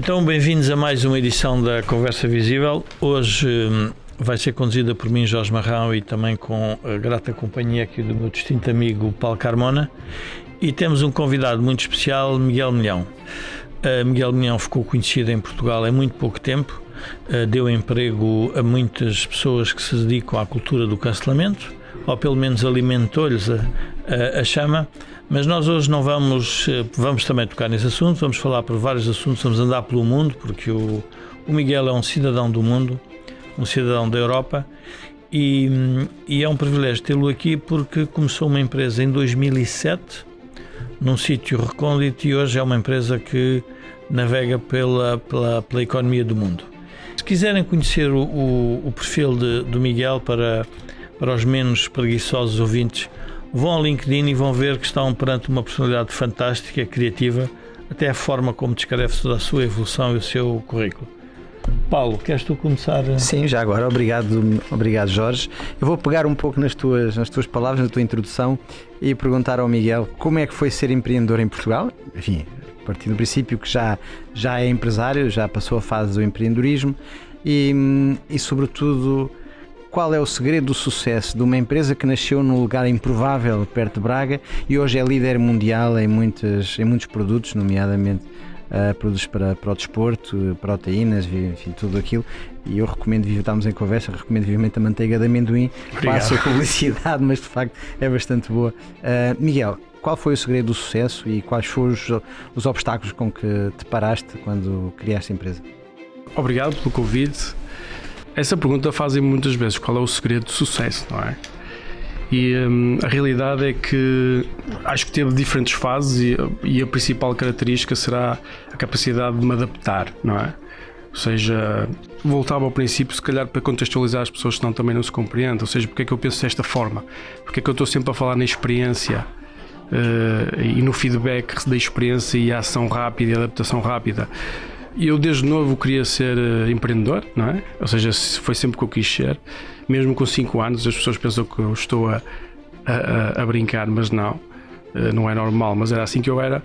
Então, bem-vindos a mais uma edição da Conversa Visível. Hoje vai ser conduzida por mim, Jorge Marrão, e também com a grata companhia aqui do meu distinto amigo Paulo Carmona. E temos um convidado muito especial, Miguel Milhão. Miguel Milhão ficou conhecido em Portugal há muito pouco tempo, deu emprego a muitas pessoas que se dedicam à cultura do cancelamento, ou pelo menos alimentou-lhes a chama. Mas nós hoje não vamos também tocar nesse assunto, vamos falar por vários assuntos, vamos andar pelo mundo, porque o Miguel é um cidadão do mundo, um cidadão da Europa, e é um privilégio tê-lo aqui porque começou uma empresa em 2007, num sítio recôndito, e hoje é uma empresa que navega pela economia do mundo. Se quiserem conhecer o perfil do Miguel para os menos preguiçosos ouvintes, vão ao LinkedIn e vão ver que estão perante uma personalidade fantástica, criativa, até a forma como descreve toda a sua evolução e o seu currículo. Paulo, queres tu começar? Sim, já agora. Obrigado, Jorge. Eu vou pegar um pouco nas tuas palavras, na tua introdução, e perguntar ao Miguel como é que foi ser empreendedor em Portugal. Enfim, a partir do princípio que já é empresário, já passou a fase do empreendedorismo e sobretudo, qual é o segredo do sucesso de uma empresa que nasceu num lugar improvável perto de Braga e hoje é líder mundial em muitos produtos, nomeadamente produtos para o desporto, proteínas, enfim, tudo aquilo. E eu recomendo, estamos em conversa, recomendo vivamente a manteiga de amendoim. Faço a publicidade, mas de facto é bastante boa. Miguel, qual foi o segredo do sucesso e quais foram os obstáculos com que te paraste quando criaste a empresa? Obrigado pelo convite. Essa pergunta fazem muitas vezes, qual é o segredo do sucesso, não é? E a realidade é que acho que teve diferentes fases e a principal característica será a capacidade de me adaptar, não é? Ou seja, voltava ao princípio, se calhar para contextualizar as pessoas, senão também não se compreende. Ou seja, porque é que eu penso desta forma? Porque é que eu estou sempre a falar na experiência e no feedback da experiência e a ação rápida e a adaptação rápida? Eu desde novo queria ser empreendedor, não é? Ou seja, foi sempre o que eu quis ser. Mesmo com 5 anos as pessoas pensam que eu estou a brincar, mas não é normal, mas era assim que eu era.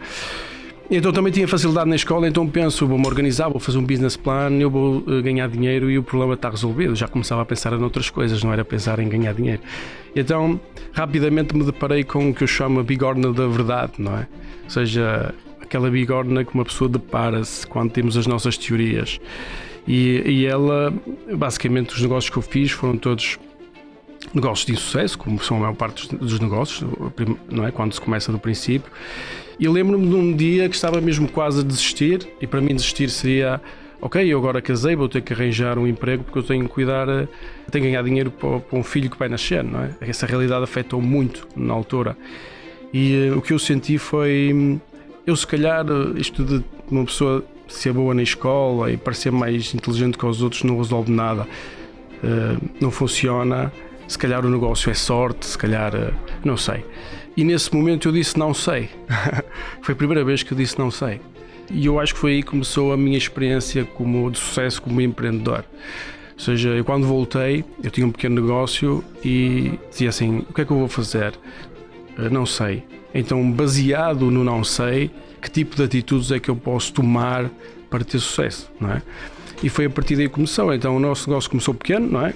Então também tinha facilidade na escola, então penso, vou-me organizar, vou fazer um business plan, eu vou ganhar dinheiro e o problema está resolvido. Já começava a pensar em outras coisas, não era pensar em ganhar dinheiro. Então rapidamente me deparei com o que eu chamo a bigorna da verdade, não é? Ou seja, aquela bigorna que uma pessoa depara-se quando temos as nossas teorias. E ela, basicamente, os negócios que eu fiz foram todos negócios de insucesso, como são a maior parte dos negócios, não é? Quando se começa do princípio. E lembro-me de um dia que estava mesmo quase a desistir, e para mim desistir seria: ok, eu agora casei, vou ter que arranjar um emprego porque eu tenho que cuidar, tenho que ganhar dinheiro para um filho que vai nascer, não é? Essa realidade afetou muito na altura. E o que eu senti foi: eu se calhar, isto de uma pessoa ser boa na escola e parecer mais inteligente que os outros não resolve nada, não funciona. Se calhar o negócio é sorte, se calhar, não sei. E nesse momento eu disse não sei. Foi a primeira vez que eu disse não sei. E eu acho que foi aí que começou a minha experiência de sucesso como empreendedor. Ou seja, eu quando voltei, eu tinha um pequeno negócio e dizia assim: o que é que eu vou fazer? Não sei. Então, baseado no não sei, que tipo de atitudes é que eu posso tomar para ter sucesso, não é? E foi a partir daí que começou. Então o nosso negócio começou pequeno, não é?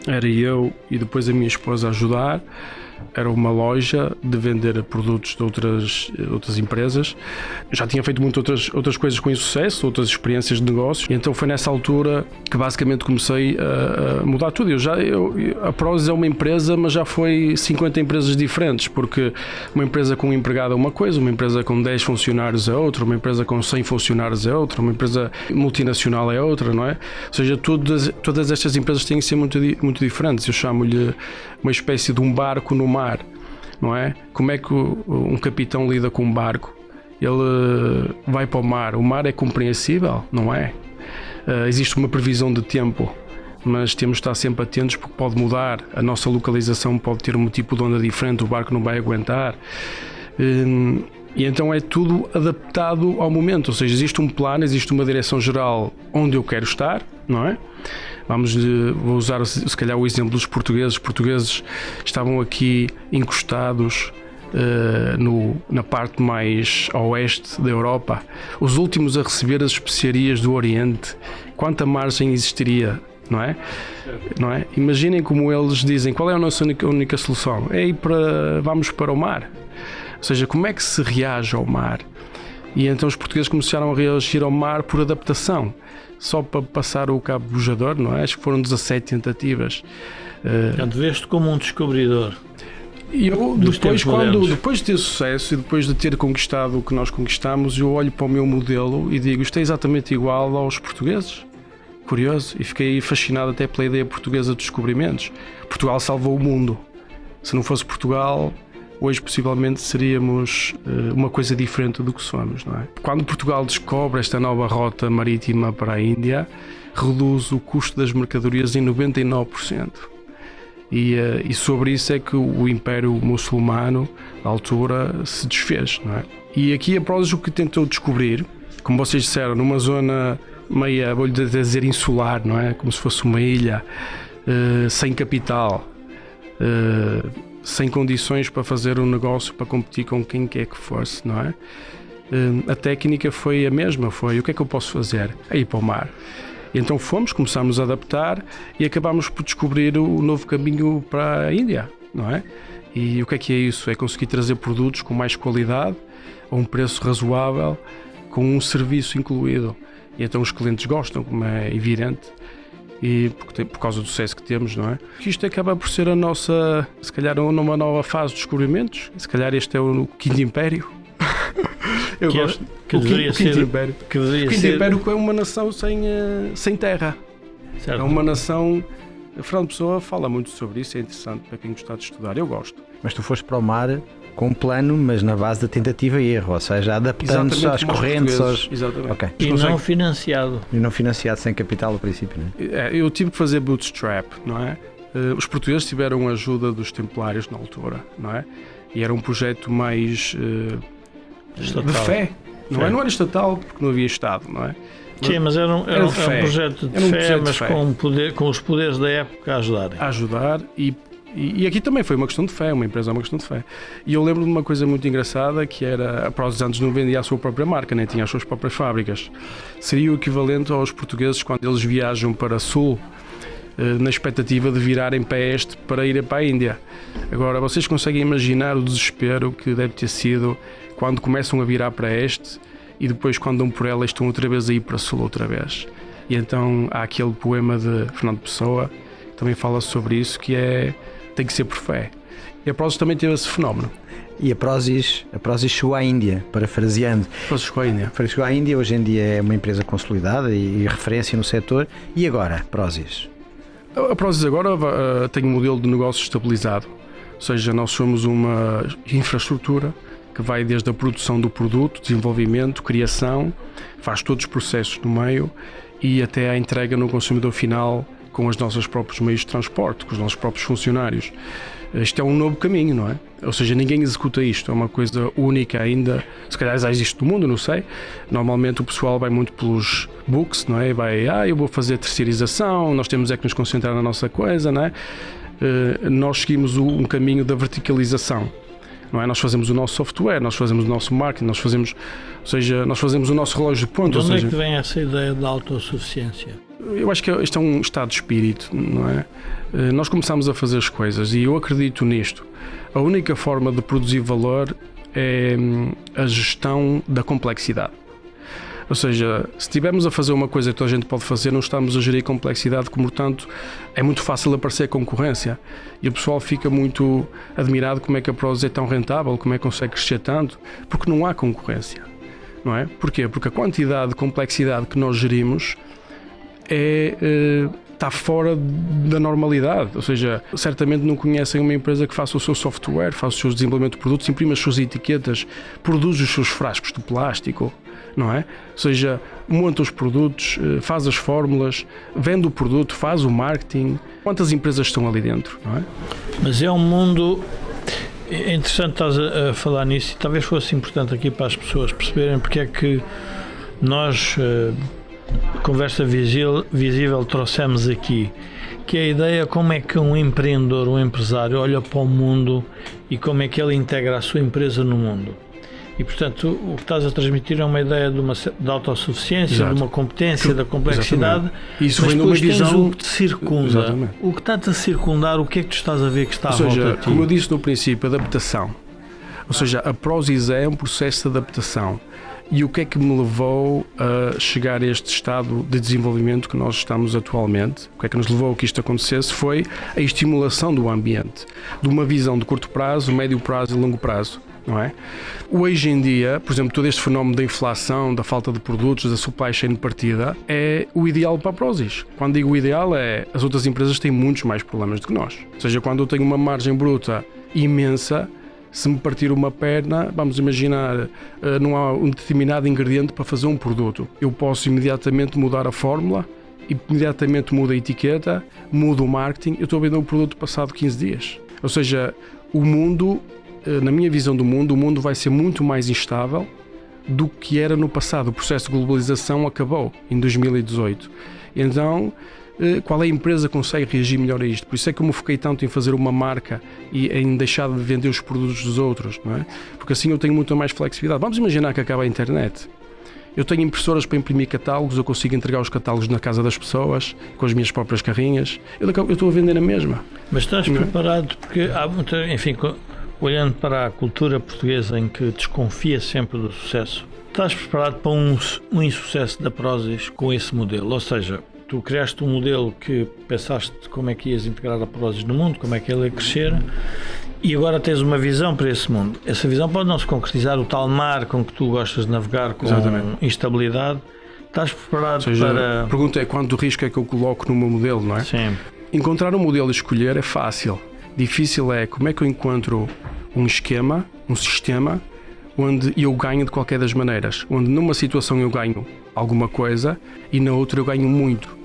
Era eu e depois a minha esposa a ajudar. Era uma loja de vender produtos de outras empresas. Eu já tinha feito muitas outras coisas com sucesso, outras experiências de negócio. E então foi nessa altura que basicamente comecei a mudar tudo. A Prozis é uma empresa, mas já foi 50 empresas diferentes, porque uma empresa com um empregado é uma coisa, uma empresa com 10 funcionários é outra, uma empresa com 100 funcionários é outra, uma empresa multinacional é outra, não é? Ou seja, todas estas empresas têm que ser muito diferentes. Eu chamo-lhe uma espécie de um barco no mar, não é? Como é que um capitão lida com um barco? Ele vai para o mar. O mar é compreensível, não é? Existe uma previsão de tempo, mas temos de estar sempre atentos porque pode mudar. A nossa localização pode ter um tipo de onda diferente, o barco não vai aguentar. E então é tudo adaptado ao momento, ou seja, existe um plano, existe uma direção geral onde eu quero estar, não é? Vou usar se calhar o exemplo dos portugueses. Os portugueses estavam aqui encostados na parte mais a oeste da Europa, os últimos a receber as especiarias do Oriente, quanta margem existiria, não é? Imaginem como eles dizem, qual é a nossa única solução? Vamos para o mar. Ou seja, como é que se reage ao mar? E então os portugueses começaram a reagir ao mar por adaptação, só para passar o cabo bujador, não é? Acho que foram 17 tentativas. Portanto, veste como um descobridor. E eu, depois de ter sucesso e depois de ter conquistado o que nós conquistamos, eu olho para o meu modelo e digo, isto é exatamente igual aos portugueses. Curioso. E fiquei fascinado até pela ideia portuguesa de descobrimentos. Portugal salvou o mundo. Se não fosse Portugal, hoje possivelmente seríamos uma coisa diferente do que somos, não é? Quando Portugal descobre esta nova rota marítima para a Índia, reduz o custo das mercadorias em 99%. E sobre isso é que o Império Muçulmano, da altura, se desfez, não é? E aqui a Prozis o que tentou descobrir, como vocês disseram, numa zona meia, vou-lhe dizer, insular, não é? Como se fosse uma ilha, sem capital, sem condições para fazer um negócio, para competir com quem quer que fosse, não é? A técnica foi a mesma, foi o que é que eu posso fazer? É ir para o mar. E então começámos a adaptar e acabámos por descobrir o novo caminho para a Índia, não é? E o que é isso? É conseguir trazer produtos com mais qualidade, a um preço razoável, com um serviço incluído. E então os clientes gostam, como é evidente, e por causa do sucesso que temos, não é? Isto acaba por ser a nossa, se calhar, numa nova fase de descobrimentos, se calhar este é o Quinto Império. Eu gosto. Que deveria ser. O Quinto Império é uma nação sem terra. Certo. É uma nação. A Fernando Pessoa fala muito sobre isso, é interessante para quem gostar de estudar. Eu gosto. Mas tu foste para o mar com um plano, mas na base da tentativa e erro, ou seja, adaptando-se às correntes. Exatamente. Okay. E não financiado. E não financiado, sem capital ao princípio, não é? Eu tive que fazer bootstrap, não é? Os portugueses tiveram a ajuda dos templários na altura, não é? E era um projeto mais de fé, não é? Não era estatal, porque não havia Estado, não é? Sim, mas era um projeto de fé, mas com os poderes da época a ajudarem. A ajudar e aqui também foi uma questão de fé, uma empresa é uma questão de fé. E eu lembro de uma coisa muito engraçada, que era, a Prozis antes não vendia a sua própria marca, nem tinha as suas próprias fábricas. Seria o equivalente aos portugueses quando eles viajam para Sul, na expectativa de virarem para Este para ir para a Índia. Agora, vocês conseguem imaginar o desespero que deve ter sido quando começam a virar para Este e depois quando dão por ela estão outra vez a ir para Sul outra vez. E então há aquele poema de Fernando Pessoa que também fala sobre isso, que tem que ser por fé. E a Prozis também teve esse fenómeno. E a Prozis chegou à Índia, parafraseando. A Prozis chegou à Índia. Chegou à Índia, hoje em dia é uma empresa consolidada e referência no setor. E agora, Prozis? A Prozis agora tem um modelo de negócio estabilizado. Ou seja, nós somos uma infraestrutura que vai desde a produção do produto, desenvolvimento, criação, faz todos os processos no meio e até à entrega no consumidor final com os nossos próprios meios de transporte, com os nossos próprios funcionários. Isto é um novo caminho, não é? Ou seja, ninguém executa isto, é uma coisa única ainda, se calhar já existe no mundo, não sei. Normalmente o pessoal vai muito pelos books, não é? Eu vou fazer terceirização, nós temos é que nos concentrar na nossa coisa, não é? Nós seguimos um caminho da verticalização. Não é? Nós fazemos o nosso software, nós fazemos o nosso marketing, nós fazemos o nosso relógio de ponta. De onde é que vem essa ideia da autossuficiência? Eu acho que este é um estado de espírito, não é? Nós começamos a fazer as coisas e eu acredito nisto. A única forma de produzir valor é a gestão da complexidade. Ou seja, se estivermos a fazer uma coisa que toda a gente pode fazer, não estamos a gerir complexidade, como, portanto, é muito fácil aparecer concorrência. E o pessoal fica muito admirado como é que a Prozis é tão rentável, como é que consegue crescer tanto, porque não há concorrência. Não é? Porquê? Porque a quantidade de complexidade que nós gerimos está fora da normalidade. Ou seja, certamente não conhecem uma empresa que faça o seu software, faça o seu desenvolvimento de produtos, imprime as suas etiquetas, produz os seus frascos de plástico, não é? Ou seja, monta os produtos, faz as fórmulas, vende o produto, faz o marketing. Quantas empresas estão ali dentro, não é? Mas é um mundo... É interessante estás a falar nisso e talvez fosse importante aqui para as pessoas perceberem porque é que nós, Conversa Visível, trouxemos aqui, que é a ideia como é que um empreendedor, um empresário olha para o mundo e como é que ele integra a sua empresa no mundo. E, portanto, o que estás a transmitir é uma ideia de autossuficiência, Exato. de uma competência, da complexidade. Isso mas vem de uma depois tens visão. o que te circunda. Exatamente. O que está-te a circundar, o que é que tu estás a ver que está Ou à volta seja, de ti? como eu disse no princípio, adaptação. Ou seja, a Prozis é um processo de adaptação. E o que é que me levou a chegar a este estado de desenvolvimento que nós estamos atualmente? O que é que nos levou a que isto acontecesse foi a estimulação do ambiente, de uma visão de curto prazo, médio prazo e longo prazo. Não é? Hoje em dia, por exemplo, todo este fenómeno da inflação, da falta de produtos, da supply chain de partida, é o ideal para a Prozis. Quando digo o ideal, é as outras empresas têm muitos mais problemas do que nós. Ou seja, quando eu tenho uma margem bruta imensa, se me partir uma perna, vamos imaginar, não há um determinado ingrediente para fazer um produto. Eu posso imediatamente mudar a fórmula, imediatamente mudo a etiqueta, mudo o marketing, eu estou a vender um produto passado 15 dias. Ou seja, o mundo, na minha visão do mundo, o mundo vai ser muito mais instável do que era no passado. O processo de globalização acabou em 2018. Então, qual é a empresa que consegue reagir melhor a isto? Por isso é que eu me foquei tanto em fazer uma marca e em deixar de vender os produtos dos outros, não é? Porque assim eu tenho muito mais flexibilidade. Vamos imaginar que acaba a internet. Eu tenho impressoras para imprimir catálogos, eu consigo entregar os catálogos na casa das pessoas, com as minhas próprias carrinhas. Eu estou a vender na mesma. Mas estás preparado, porque há muita, enfim, olhando para a cultura portuguesa em que desconfia sempre do sucesso, estás preparado para um insucesso da Prozis com esse modelo? Ou seja, tu criaste um modelo que pensaste como é que ias integrar a Prozis no mundo, como é que ele ia crescer, e agora tens uma visão para esse mundo. Essa visão pode não se concretizar, o tal mar com que tu gostas de navegar com instabilidade. Estás preparado? Ou seja, para... A pergunta é quanto risco é que eu coloco no meu modelo, não é? Sim. Encontrar um modelo e escolher é fácil. Difícil é como é que eu encontro um esquema, um sistema onde eu ganho de qualquer das maneiras, onde numa situação eu ganho alguma coisa e na outra eu ganho muito.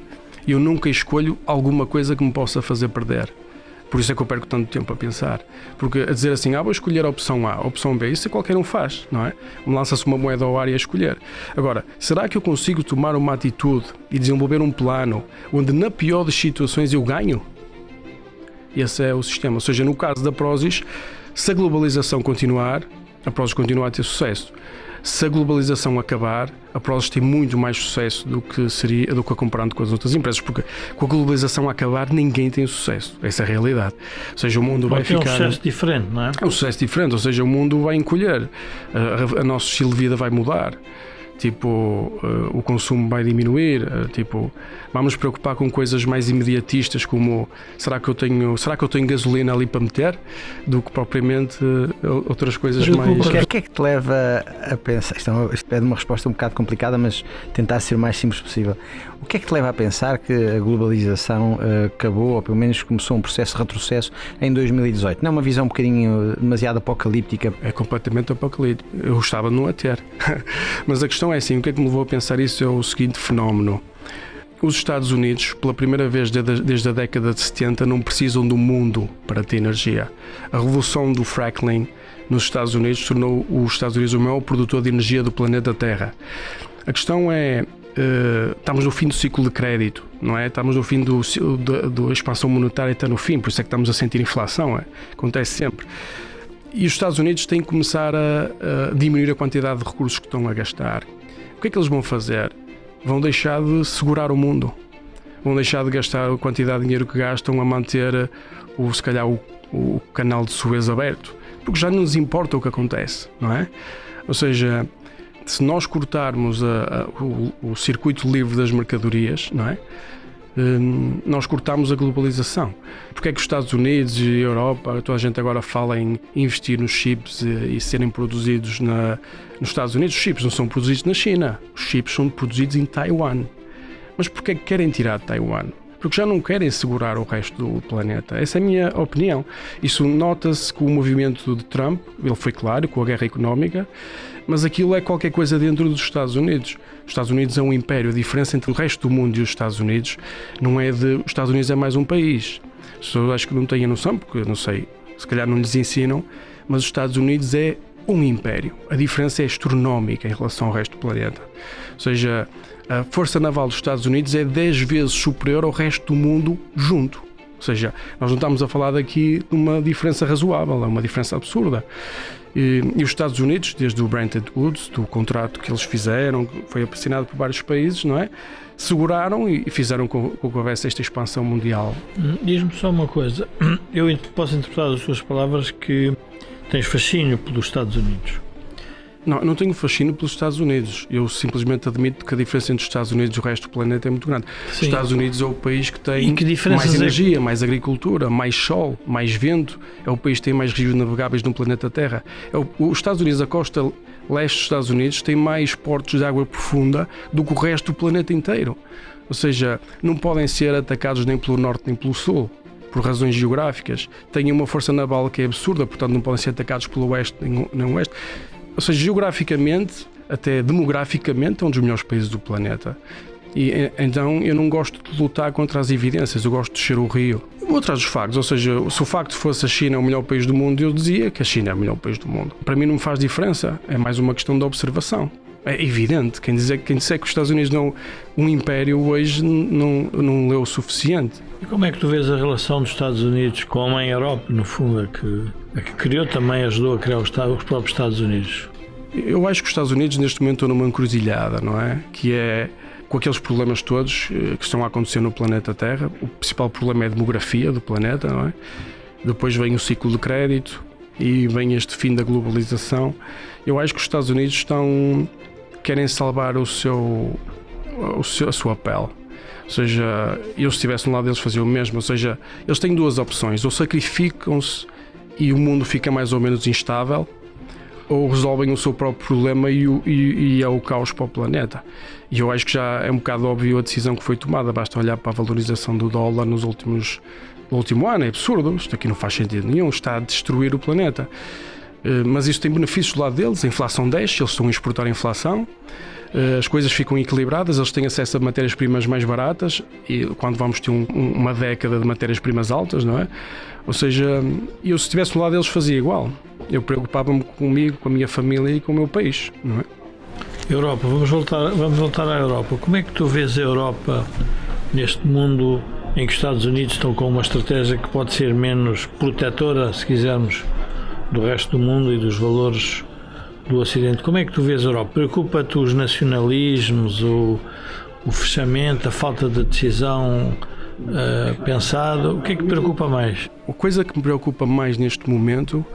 Eu nunca escolho alguma coisa que me possa fazer perder. Por isso é que eu perco tanto tempo a pensar. Porque a dizer assim, vou escolher a opção A, a opção B, isso qualquer um faz, não é? Me lança-se uma moeda ao ar e a escolher. Agora, será que eu consigo tomar uma atitude e desenvolver um plano onde na pior das situações eu ganho? Esse é o sistema. Ou seja, no caso da Prozis, se a globalização continuar, a Prozis continua a ter sucesso. Se a globalização acabar, a Prozis tem muito mais sucesso do que a comparando com as outras empresas, porque com a globalização a acabar ninguém tem sucesso. Essa é a realidade. Ou seja, o mundo vai ficar... É um sucesso diferente, não é? É um sucesso diferente, ou seja, o mundo vai encolher, a nosso estilo de vida vai mudar. Tipo, o consumo vai diminuir, tipo, vamos nos preocupar com coisas mais imediatistas como será que eu tenho gasolina ali para meter, do que propriamente outras coisas mais... O que é que te leva a pensar, isto é uma resposta um bocado complicada, mas tentar ser o mais simples possível. O que é que te leva a pensar que a globalização acabou, ou pelo menos começou um processo de retrocesso em 2018? Não é uma visão um bocadinho demasiado apocalíptica? É completamente apocalíptico. Eu gostava de não a ter. Mas a questão é assim, o que é que me levou a pensar isso é o seguinte fenómeno. Os Estados Unidos, pela primeira vez desde a década de 70, não precisam do mundo para ter energia. A revolução do fracking nos Estados Unidos tornou os Estados Unidos o maior produtor de energia do planeta Terra. A questão é, estamos no fim do ciclo de crédito, não é? Estamos no fim da expansão monetária, está no fim, por isso é que estamos a sentir inflação, acontece sempre. E os Estados Unidos têm que começar a diminuir a quantidade de recursos que estão a gastar. O que é que eles vão fazer? Vão deixar de segurar o mundo. Vão deixar de gastar a quantidade de dinheiro que gastam a manter, se calhar, o canal de Suez aberto. Porque já não nos importa o que acontece, não é? Ou seja, se nós cortarmos o circuito livre das mercadorias, não é? Nós cortamos a globalização. Porque é que os Estados Unidos e a Europa, toda a gente agora fala em investir nos chips e serem produzidos nos Estados Unidos? Os chips não são produzidos na China, os chips são produzidos em Taiwan. Mas porquê é que querem tirar de Taiwan? Porque já não querem segurar o resto do planeta. Essa é a minha opinião. Isso nota-se com o movimento de Trump, ele foi claro, com a guerra económica, mas aquilo é qualquer coisa dentro dos Estados Unidos. Os Estados Unidos é um império. A diferença entre o resto do mundo e os Estados Unidos não é de... Os Estados Unidos é mais um país. As pessoas acho que não têm a noção, porque, não sei, se calhar não lhes ensinam, mas os Estados Unidos é um império. A diferença é astronómica em relação ao resto do planeta. Ou seja, a força naval dos Estados Unidos é 10 vezes superior ao resto do mundo junto. Ou seja, nós não estamos a falar daqui de uma diferença razoável, é uma diferença absurda. E os Estados Unidos, desde o Bretton Woods, do contrato que eles fizeram, que foi assinado por vários países, não é? Seguraram e fizeram com que houvesse esta expansão mundial. Diz-me só uma coisa, eu posso interpretar as suas palavras que tens fascínio pelos Estados Unidos. Não tenho fascínio pelos Estados Unidos. Eu simplesmente admito que a diferença entre os Estados Unidos e o resto do planeta é muito grande. Sim. Os Estados Unidos é o país que tem mais energia, mais agricultura, mais sol, mais vento. É o país que tem mais rios navegáveis no planeta Terra. Os Estados Unidos, a costa leste dos Estados Unidos, tem mais portos de água profunda do que o resto do planeta inteiro. Ou seja, não podem ser atacados nem pelo norte nem pelo sul, por razões geográficas. Têm uma força naval que é absurda, portanto não podem ser atacados pelo oeste nem o oeste. Ou seja, geograficamente, até demograficamente, é um dos melhores países do planeta. E então eu não gosto de lutar contra as evidências, eu gosto de descer o rio. Eu vou atrás dos factos, ou seja, se o facto fosse a China o melhor país do mundo, eu dizia que a China é o melhor país do mundo. Para mim não me faz diferença, é mais uma questão de observação. É evidente, quem disser que os Estados Unidos não um império hoje não leu o suficiente. E como é que tu vês a relação dos Estados Unidos com a mãe Europa, no fundo, a que criou também, ajudou a criar os próprios Estados Unidos? Eu acho que os Estados Unidos neste momento estão numa encruzilhada, não é? Que é com aqueles problemas todos que estão a acontecer no planeta Terra. O principal problema é a demografia do planeta, não é? Depois vem o ciclo de crédito e vem este fim da globalização. Eu acho que os Estados Unidos querem salvar a sua pele. Ou seja, eu se estivesse no lado deles fazia o mesmo. Ou seja, eles têm duas opções: ou sacrificam-se e o mundo fica mais ou menos instável, ou resolvem o seu próprio problema e é o caos para o planeta. E eu acho que já é um bocado óbvio a decisão que foi tomada. Basta olhar para a valorização do dólar no último ano. É absurdo, isto aqui não faz sentido nenhum, está a destruir o planeta. Mas isso tem benefícios do lado deles, a inflação desce, eles estão a exportar a inflação, as coisas ficam equilibradas, eles têm acesso a matérias-primas mais baratas e quando vamos ter uma década de matérias-primas altas, não é? Ou seja, eu se estivesse do lado deles fazia igual. Eu preocupava-me comigo, com a minha família e com o meu país, não é? Europa, vamos voltar à Europa. Como é que tu vês a Europa neste mundo em que os Estados Unidos estão com uma estratégia que pode ser menos protetora, se quisermos, do resto do mundo e dos valores do Ocidente? Como é que tu vês a Europa? Preocupa-te os nacionalismos, o fechamento, a falta de decisão pensada? O que é que preocupa mais? A coisa que me preocupa mais neste momento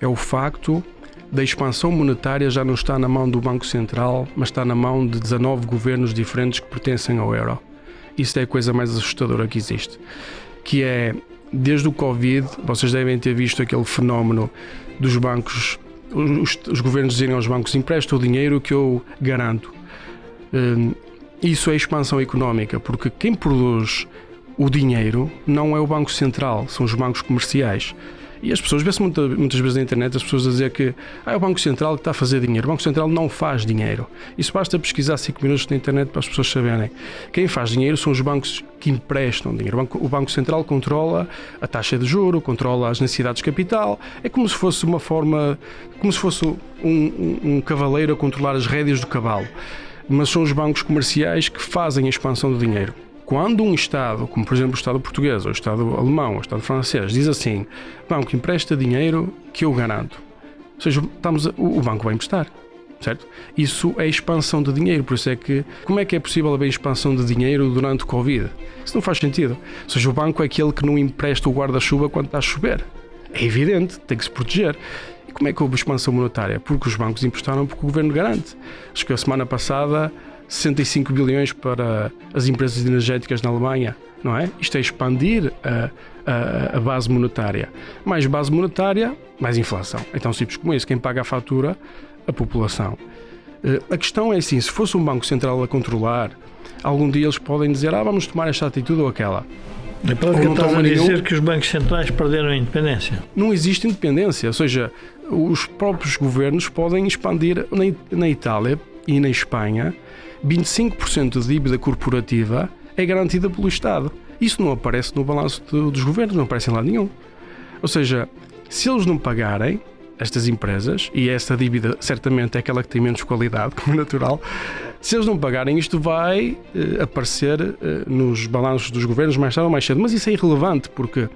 é o facto da expansão monetária já não está na mão do Banco Central, mas está na mão de 19 governos diferentes que pertencem ao euro. Isso é a coisa mais assustadora que existe. Que é, desde o Covid, vocês devem ter visto aquele fenómeno dos bancos, os governos dizerem aos bancos: empresta o dinheiro que eu garanto. Isso é expansão económica, porque quem produz o dinheiro não é o Banco Central, são os bancos comerciais. E as pessoas, vê-se muitas vezes na internet as pessoas a dizer que é o Banco Central que está a fazer dinheiro. O Banco Central não faz dinheiro. Isso basta pesquisar 5 minutos na internet para as pessoas saberem. Quem faz dinheiro são os bancos que emprestam dinheiro. O Banco Central controla a taxa de juro, controla as necessidades de capital. É como se fosse uma forma, como se fosse um cavaleiro a controlar as rédeas do cavalo. Mas são os bancos comerciais que fazem a expansão do dinheiro. Quando um Estado, como por exemplo o Estado português, ou o Estado alemão, ou o Estado francês, diz assim: banco, empresta dinheiro que eu garanto. Ou seja, o banco vai emprestar, certo? Isso é expansão de dinheiro, por isso é que, como é que é possível haver expansão de dinheiro durante o Covid? Isso não faz sentido. Ou seja, o banco é aquele que não empresta o guarda-chuva quando está a chover. É evidente, tem que se proteger. E como é que houve expansão monetária? Porque os bancos emprestaram porque o governo garante. Acho que a semana passada 65 bilhões para as empresas energéticas na Alemanha, não é? Isto é expandir a base monetária. Mais base monetária, mais inflação. É tão simples como isso. Quem paga a fatura? A população. A questão é assim: se fosse um Banco Central a controlar, algum dia eles podem dizer: vamos tomar esta atitude ou aquela. É para que estás a dizer que os bancos centrais perderam a independência? Não existe independência. Ou seja, os próprios governos podem expandir na Itália e na Espanha. 25% de dívida corporativa é garantida pelo Estado. Isso não aparece no balanço dos governos, não aparece em lado nenhum. Ou seja, se eles não pagarem, estas empresas, e essa dívida certamente é aquela que tem menos qualidade, como é natural, Se eles não pagarem, isto vai aparecer nos balanços dos governos mais tarde ou mais cedo. Mas isso é irrelevante, porque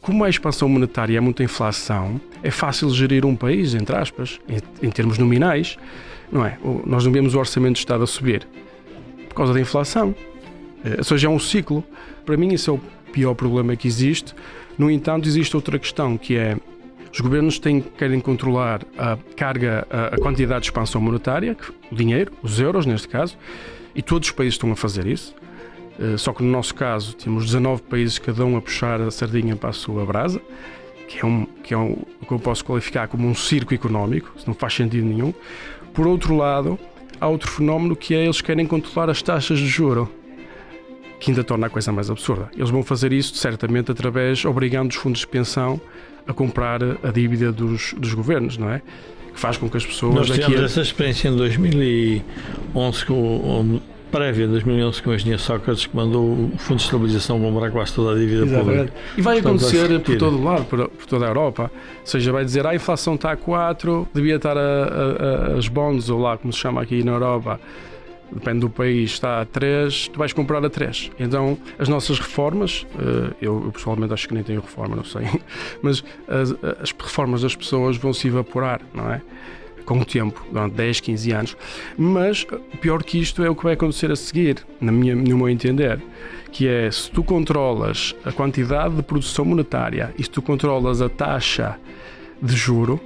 como a expansão monetária é muita inflação, é fácil gerir um país, entre aspas, em termos nominais, não é? Nós não vemos o orçamento do Estado a subir por causa da inflação. Ou seja, é um ciclo. Para mim, isso é o pior problema que existe. No entanto, existe outra questão, que é os governos querem controlar a carga, a quantidade de expansão monetária, o dinheiro, os euros neste caso, e todos os países estão a fazer isso. Só que no nosso caso temos 19 países, cada um a puxar a sardinha para a sua brasa, que é o que eu posso qualificar como um circo económico, isso não faz sentido nenhum. Por outro lado, há outro fenómeno, que é eles querem controlar as taxas de juros, que ainda torna a coisa mais absurda. Eles vão fazer isso certamente obrigando os fundos de pensão a comprar a dívida dos governos, não é? Que faz com que as pessoas... Nós tivemos essa experiência em 2011, prévia de 2011, com o engenheiro Sócrates, que mandou o Fundo de Estabilização comprar quase toda a dívida pública. E vai acontecer por todo o lado, por toda a Europa. Ou seja, vai dizer, a inflação está a 4, devia estar as bonds, ou lá como se chama aqui na Europa, depende do país, está a 3, tu vais comprar a 3. Então, as nossas reformas, eu pessoalmente acho que nem tenho reforma, não sei, mas as reformas das pessoas vão se evaporar, não é? Com o tempo, durante 10, 15 anos. Mas, pior que isto é o que vai acontecer a seguir, no meu entender, que é, se tu controlas a quantidade de produção monetária e se tu controlas a taxa de juro,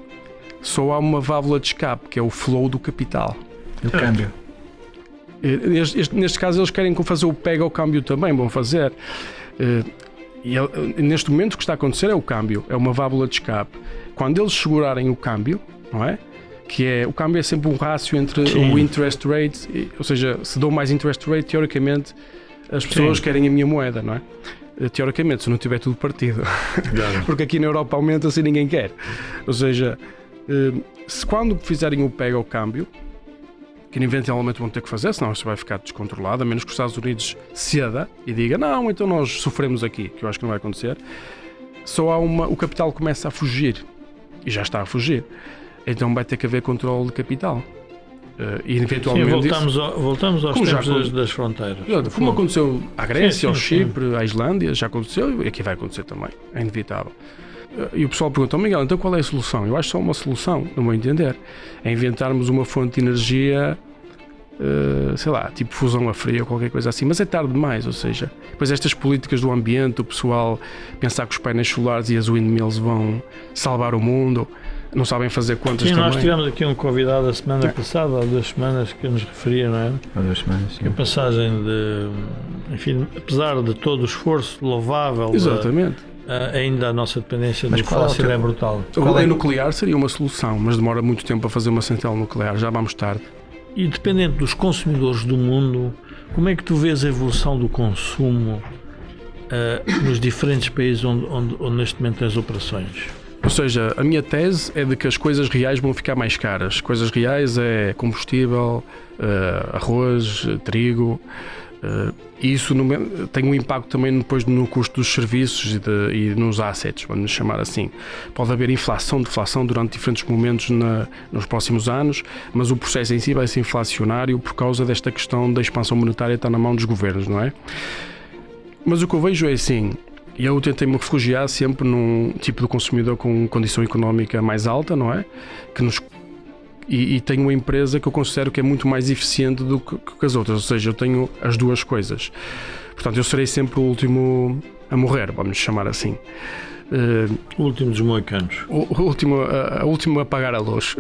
só há uma válvula de escape, que é o flow do capital. O câmbio. Neste caso eles querem fazer o pega ao câmbio também, vão fazer. Neste momento o que está a acontecer é o câmbio, é uma válvula de escape. Quando eles segurarem o câmbio, não é? O câmbio é sempre um rácio entre o interest rate, ou seja, se dou mais interest rate, teoricamente as pessoas querem a minha moeda, não é? Teoricamente, se não tiver tudo partido. Porque aqui na Europa aumenta-se e ninguém quer. Ou seja, se quando fizerem o pega ao câmbio, que eventualmente vão ter que fazer, senão isto vai ficar descontrolado, a menos que os Estados Unidos ceda e diga, não, então nós sofremos aqui, que eu acho que não vai acontecer, o capital começa a fugir, e já está a fugir, então vai ter que haver controle de capital. E eventualmente voltamos aos tempos das fronteiras. Como aconteceu à Grécia, ao Chipre, à Islândia, já aconteceu, e aqui vai acontecer também, é inevitável. E o pessoal pergunta, Miguel, então qual é a solução? Eu acho só uma solução, no meu entender, é inventarmos uma fonte de energia, sei lá, tipo fusão a frio ou qualquer coisa assim, mas é tarde demais, ou seja, depois estas políticas do ambiente, o pessoal pensar que os painéis solares e as windmills vão salvar o mundo, não sabem fazer contas também. Nós tivemos aqui um convidado a semana passada, há 2 semanas, que nos referia, não é? Há 2 semanas, sim. Que a passagem enfim, apesar de todo o esforço louvável, exatamente. Ainda a nossa dependência do fóssil é brutal. O nuclear seria uma solução, mas demora muito tempo a fazer uma central nuclear, já vamos tarde. E dependendo dos consumidores do mundo, como é que tu vês a evolução do consumo nos diferentes países onde neste momento tens operações? Ou seja, a minha tese é de que as coisas reais vão ficar mais caras. Coisas reais é combustível, arroz, trigo. E isso tem um impacto também depois no custo dos serviços e nos assets, vamos chamar assim. Pode haver inflação, deflação durante diferentes momentos nos próximos anos, mas o processo em si vai ser inflacionário por causa desta questão da expansão monetária estar na mão dos governos, não é? Mas o que eu vejo é assim, e eu tentei-me refugiar sempre num tipo de consumidor com condição económica mais alta, não é? E tenho uma empresa que eu considero que é muito mais eficiente do que as outras, ou seja, eu tenho as duas coisas. Portanto, eu serei sempre o último a morrer, vamos chamar assim. O último dos moicanos. A última a pagar a luz.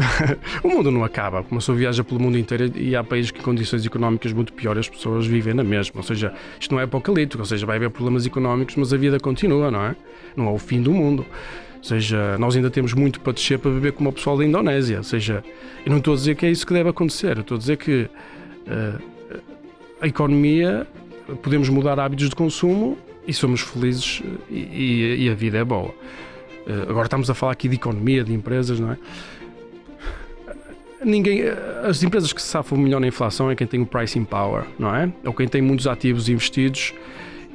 O mundo não acaba. Como a pessoa viaja pelo mundo inteiro e há países que em condições económicas muito piores as pessoas vivem na mesma. Ou seja, isto não é apocalíptico, ou seja, vai haver problemas económicos, mas a vida continua, não é? Não é o fim do mundo. Ou seja, nós ainda temos muito para descer para viver como o pessoal da Indonésia. Ou seja, eu não estou a dizer que é isso que deve acontecer. Eu estou a dizer que a economia, podemos mudar hábitos de consumo e somos felizes e a vida é boa. Agora estamos a falar aqui de economia, de empresas, não é? As empresas que se safam melhor na inflação é quem tem o pricing power, não é? Ou quem tem muitos ativos investidos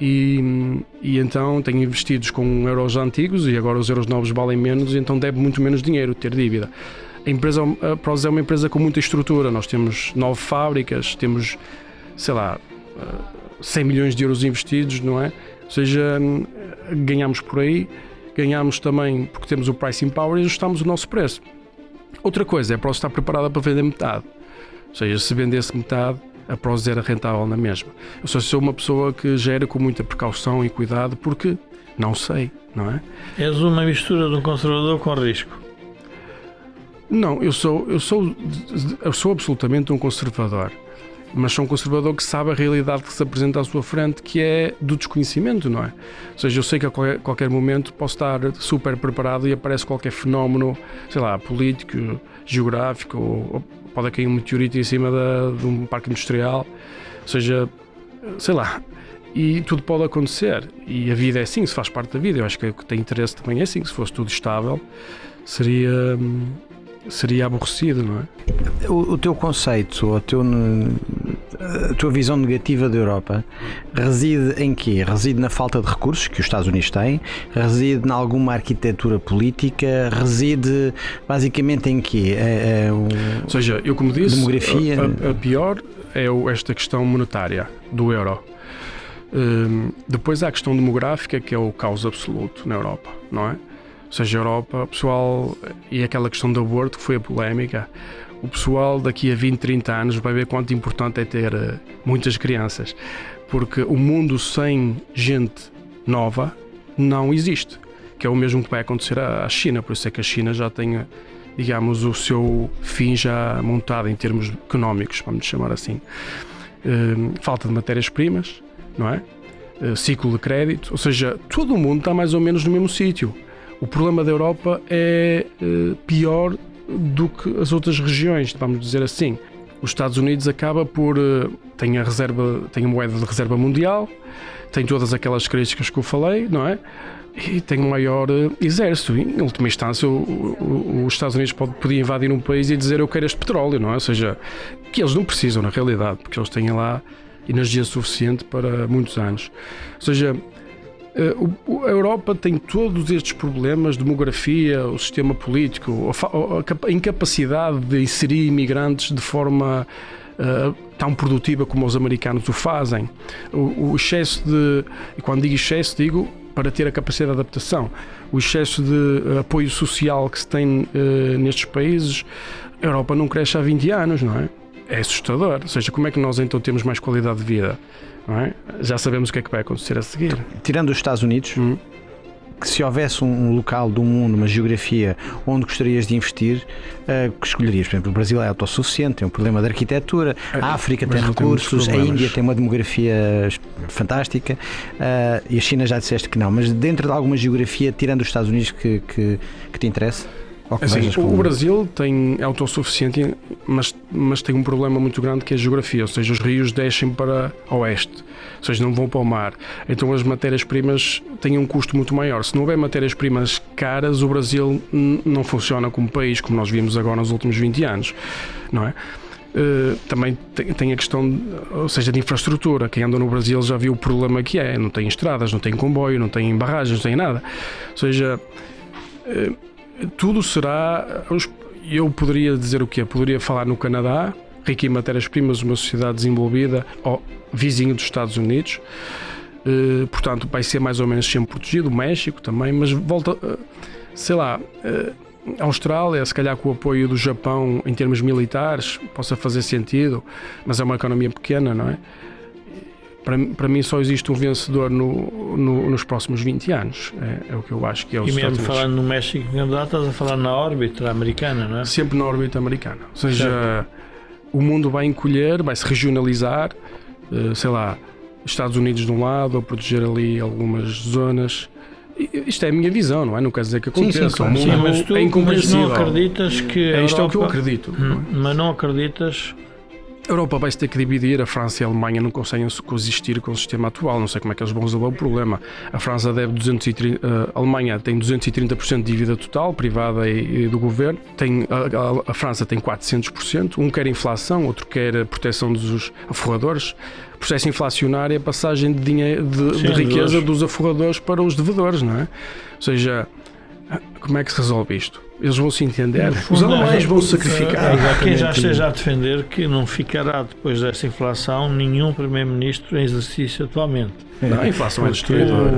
e então tem investidos com euros antigos e agora os euros novos valem menos e então deve muito menos dinheiro ter dívida. a Prozis é uma empresa com muita estrutura. Nós temos 9 fábricas, temos, sei lá, 100 milhões de euros investidos, não é? Ou seja, ganhamos por aí, ganhamos também porque temos o pricing power e ajustamos o nosso preço. Outra coisa é a Prozis estar preparada para vender metade. Ou seja, se vendesse metade, a Prozis era rentável na mesma. Eu só sou uma pessoa que gera com muita precaução e cuidado porque não sei, não é? És uma mistura de um conservador com risco. Não, eu sou absolutamente um conservador. Mas sou um conservador que sabe a realidade que se apresenta à sua frente, que é do desconhecimento, não é? Ou seja, eu sei que a qualquer momento posso estar super preparado e aparece qualquer fenómeno, sei lá, político, geográfico, ou pode cair um meteorito em cima de um parque industrial, ou seja, sei lá, e tudo pode acontecer. E a vida é assim, se faz parte da vida. Eu acho que o que tem interesse também é assim, se fosse tudo estável, seria aborrecido, não é? O teu conceito, a tua visão negativa da Europa reside em quê? Reside na falta de recursos que os Estados Unidos têm? Reside em alguma arquitetura política? Reside basicamente em quê? Ou seja, eu como disse, demografia? A pior é esta questão monetária do euro. Depois há a questão demográfica, que é o caos absoluto na Europa, não é? Ou seja, a Europa, o pessoal, e aquela questão do aborto que foi a polémica, o pessoal daqui a 20, 30 anos vai ver quanto importante é ter muitas crianças, porque o mundo sem gente nova não existe, que é o mesmo que vai acontecer à China. Por isso é que a China já tem, digamos, o seu fim já montado em termos económicos, vamos chamar assim. Falta de matérias-primas, não é? Ciclo de crédito, ou seja, todo o mundo está mais ou menos no mesmo sítio. O problema da Europa é pior do que as outras regiões, vamos dizer assim. Os Estados Unidos acaba por tem a moeda de reserva mundial, tem todas aquelas características que eu falei, não é? E tem um maior exército. Em última instância, os Estados Unidos podia invadir um país e dizer eu quero este petróleo, não é? Ou seja, que eles não precisam na realidade, porque eles têm lá energia suficiente para muitos anos. Ou seja, a Europa tem todos estes problemas, demografia, o sistema político, a incapacidade de inserir imigrantes de forma tão produtiva como os americanos o fazem, o excesso de, e quando digo excesso, digo para ter a capacidade de adaptação, o excesso de apoio social que se tem nestes países. A Europa não cresce há 20 anos, não é? É assustador. Ou seja, como é que nós então temos mais qualidade de vida? Não é? Já sabemos o que é que vai acontecer a seguir. Tirando os Estados Unidos, que se houvesse um local do mundo, uma geografia onde gostarias de investir, que escolherias? Por exemplo, o Brasil é autossuficiente, tem um problema de arquitetura, a África tem recursos, a Índia tem uma demografia fantástica, e a China já disseste que não, mas dentro de alguma geografia, tirando os Estados Unidos, que te interessa? Assim, o Brasil é autossuficiente, mas tem um problema muito grande que é a geografia, ou seja, os rios descem para oeste, ou seja, não vão para o mar. Então as matérias-primas têm um custo muito maior. Se não houver matérias-primas caras, o Brasil não funciona como país, como nós vimos agora nos últimos 20 anos, não é? Também tem a questão, ou seja, de infraestrutura. Quem anda no Brasil já viu o problema que é. Não tem estradas, não tem comboio, não tem barragens, não tem nada. Ou seja, tudo será... Eu poderia dizer o quê? Poderia falar no Canadá, rico em matérias-primas, uma sociedade desenvolvida, vizinho dos Estados Unidos, portanto vai ser mais ou menos sempre protegido. O México também, mas volta, sei lá, a Austrália, se calhar com o apoio do Japão em termos militares, possa fazer sentido, mas é uma economia pequena, não é? Para mim só existe um vencedor nos próximos 20 anos, é o que eu acho que é o Estados Unidos. E mesmo falando no México, estás a falar na órbita americana, não é? Sempre na órbita americana, ou seja, o mundo vai encolher, vai se regionalizar, sei lá, Estados Unidos de um lado, ou proteger ali algumas zonas. Isto é a minha visão, não é? Não quer dizer que aconteça. Sim, claro. Sim, mas tu não acreditas que isto é o que eu acredito. Mas não acreditas... A Europa vai se ter que dividir. A França e a Alemanha não conseguem coexistir com o sistema atual. Não sei como é que eles vão resolver o problema. A França deve a Alemanha tem 230% de dívida total, privada e do governo. A França tem 400%. Um quer inflação, outro quer proteção dos aforradores. Processo inflacionário é a passagem de dinheiro, de riqueza dos aforradores para os devedores, não é? Ou seja, como é que se resolve isto? eles vão se entender, No os fundo, alemães vão se sacrificar. Há quem já esteja a defender que não ficará, depois desta inflação, nenhum primeiro-ministro em exercício atualmente. Não, a inflação é destruidora.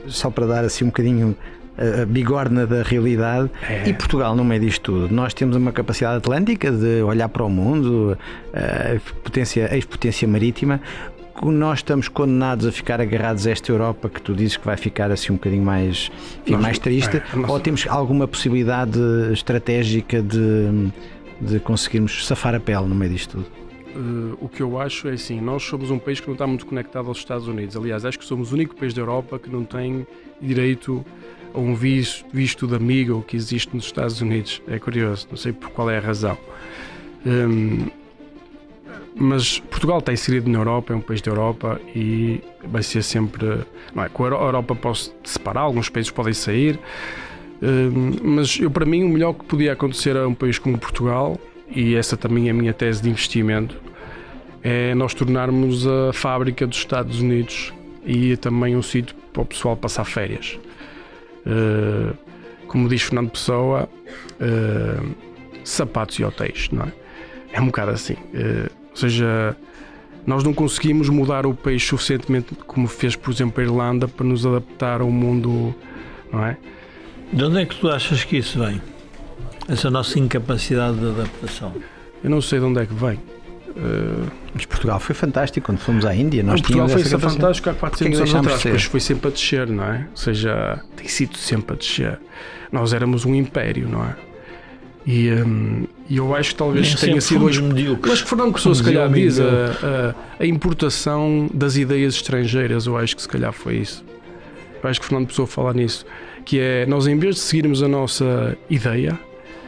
Só para dar assim um bocadinho a bigorna da realidade, e Portugal no meio disto tudo, nós temos uma capacidade atlântica de olhar para o mundo, ex-potência marítima. Nós estamos condenados a ficar agarrados a esta Europa que tu dizes que vai ficar assim um bocadinho mais triste, ou temos alguma possibilidade estratégica de conseguirmos safar a pele no meio disto tudo? O que eu acho é assim, nós somos um país que não está muito conectado aos Estados Unidos. Aliás, acho que somos o único país da Europa que não tem direito a um visto de amigo que existe nos Estados Unidos. É curioso, não sei por qual é a razão. Mas Portugal está inserido na Europa, é um país da Europa e vai ser sempre... Não é, com a Europa pode-se separar, alguns países podem sair, mas para mim o melhor que podia acontecer a um país como Portugal, e essa também é a minha tese de investimento, é nós tornarmos a fábrica dos Estados Unidos e também um sítio para o pessoal passar férias. Como diz Fernando Pessoa, sapatos e hotéis, não é? É um bocado assim. Ou seja, nós não conseguimos mudar o país suficientemente como fez, por exemplo, a Irlanda, para nos adaptar ao mundo, não é? De onde é que tu achas que isso vem? Essa nossa incapacidade de adaptação? Eu não sei de onde é que vem. Mas Portugal foi fantástico quando fomos à Índia. Portugal foi fantástico há 400 anos atrás, ser? Depois foi sempre a descer, não é? Ou seja, tem sido sempre a descer. Nós éramos um império, não é? E eu acho que talvez tenha sido hoje. Mas que Fernando Pessoa se calhar diz a importação das ideias estrangeiras, eu acho que se calhar foi isso. Eu acho que Fernando Pessoa fala nisso, que é nós, em vez de seguirmos a nossa ideia,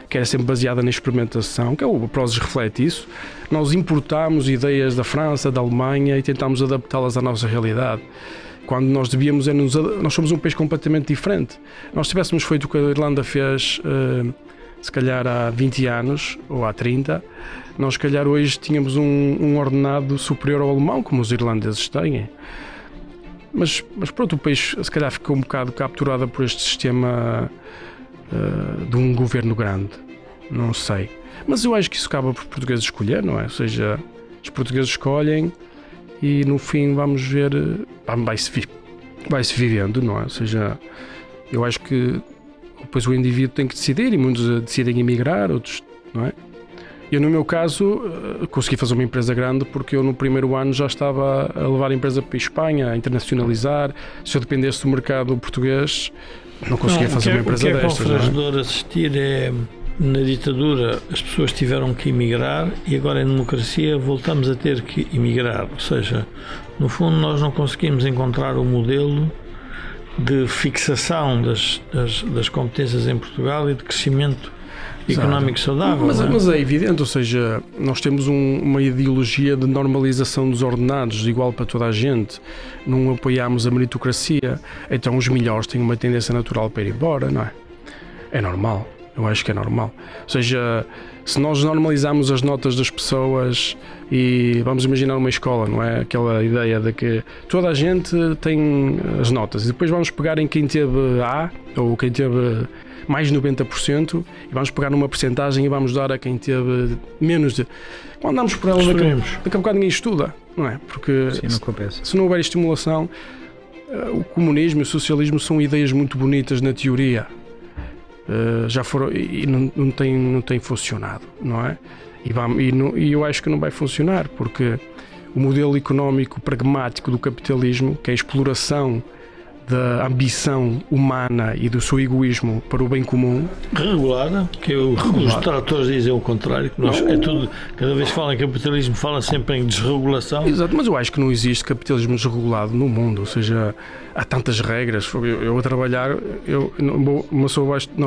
que era sempre baseada na experimentação, que o Prozis reflete isso, nós importámos ideias da França, da Alemanha e tentámos adaptá-las à nossa realidade. Quando nós devíamos, nós somos um país completamente diferente. Nós tivéssemos feito o que a Irlanda fez, se calhar há 20 anos ou há 30, nós se calhar hoje tínhamos um ordenado superior ao alemão, como os irlandeses têm. Mas pronto, o país se calhar ficou um bocado capturado por este sistema de um governo grande, não sei. Mas eu acho que isso acaba por portugueses escolher, não é? Ou seja, os portugueses escolhem e no fim vamos ver, vai-se vivendo, não é? Ou seja, eu acho que depois o indivíduo tem que decidir e muitos decidem emigrar, outros, não é? Eu, no meu caso, consegui fazer uma empresa grande porque eu no primeiro ano já estava a levar a empresa para a Espanha, a internacionalizar. Se eu dependesse do mercado português, não conseguia fazer uma empresa destas. O que é confrangedor assistir é, na ditadura, as pessoas tiveram que emigrar e agora em democracia voltamos a ter que emigrar. Ou seja, no fundo nós não conseguimos encontrar o modelo de fixação das competências em Portugal e de crescimento económico saudável. Mas é evidente, ou seja, nós temos uma ideologia de normalização dos ordenados, igual para toda a gente. Não apoiamos a meritocracia, então os melhores têm uma tendência natural para ir embora, não é? É normal, eu acho que é normal. Ou seja, se nós normalizarmos as notas das pessoas e vamos imaginar uma escola, não é? Aquela ideia de que toda a gente tem as notas e depois vamos pegar em quem teve A ou quem teve mais de 90% e vamos pegar numa percentagem e vamos dar a quem teve menos de... Quando andamos por ela, daqui a bocado ninguém estuda, não é? Porque sim, não compensa. Se não houver estimulação, o comunismo e o socialismo são ideias muito bonitas na teoria, já foram e não tem funcionado, não é? E eu acho que não vai funcionar porque o modelo económico pragmático do capitalismo, que é a exploração da ambição humana e do seu egoísmo para o bem comum regulada, que os tratores dizem o contrário, que nós, é tudo, cada vez que falam em capitalismo fala sempre em desregulação. Exato, mas eu acho que não existe capitalismo desregulado no mundo, ou seja, há tantas regras. Eu a trabalhar, nós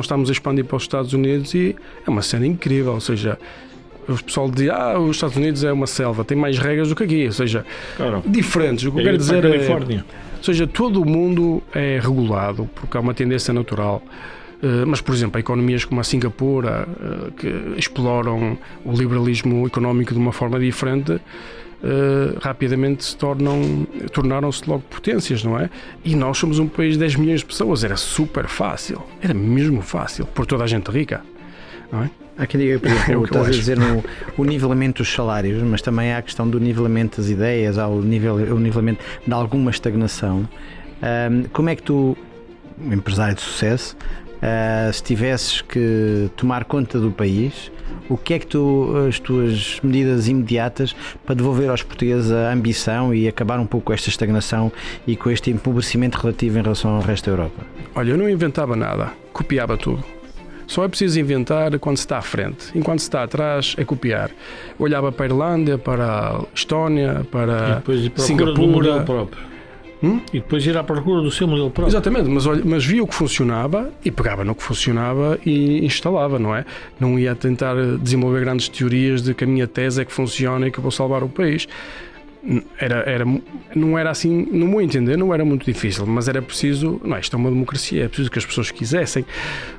estamos a expandir para os Estados Unidos e é uma cena incrível, ou seja, o pessoal diz, os Estados Unidos é uma selva, tem mais regras do que aqui, ou seja, diferentes. O que eu quero dizer é, ou seja, todo o mundo é regulado porque há uma tendência natural. Mas, por exemplo, há economias como a Singapura que exploram o liberalismo económico de uma forma diferente. rapidamente tornaram-se logo potências, não é? E nós somos um país de 10 milhões de pessoas, era super fácil, era mesmo fácil, por toda a gente rica, não é? Há quem diga, por exemplo, estás a dizer o nivelamento dos salários, mas também há a questão do nivelamento das ideias, há o nivelamento de alguma estagnação. Como é que tu, um empresário de sucesso, se tivesses que tomar conta do país, o que é que as tuas medidas imediatas para devolver aos portugueses a ambição e acabar um pouco com esta estagnação e com este empobrecimento relativo em relação ao resto da Europa? Olha, eu não inventava nada, copiava tudo. Só é preciso inventar quando se está à frente. Enquanto se está atrás, é copiar. Olhava para a Irlanda, para a Estónia, para Singapura. E depois ir à procura do seu modelo próprio. Exatamente, mas via o que funcionava e pegava no que funcionava e instalava, não é? Não ia tentar desenvolver grandes teorias de que a minha tese é que funciona e que eu vou salvar o país. Não era assim, no meu entender, não era muito difícil, mas era preciso, não é, isto é uma democracia, é preciso que as pessoas quisessem.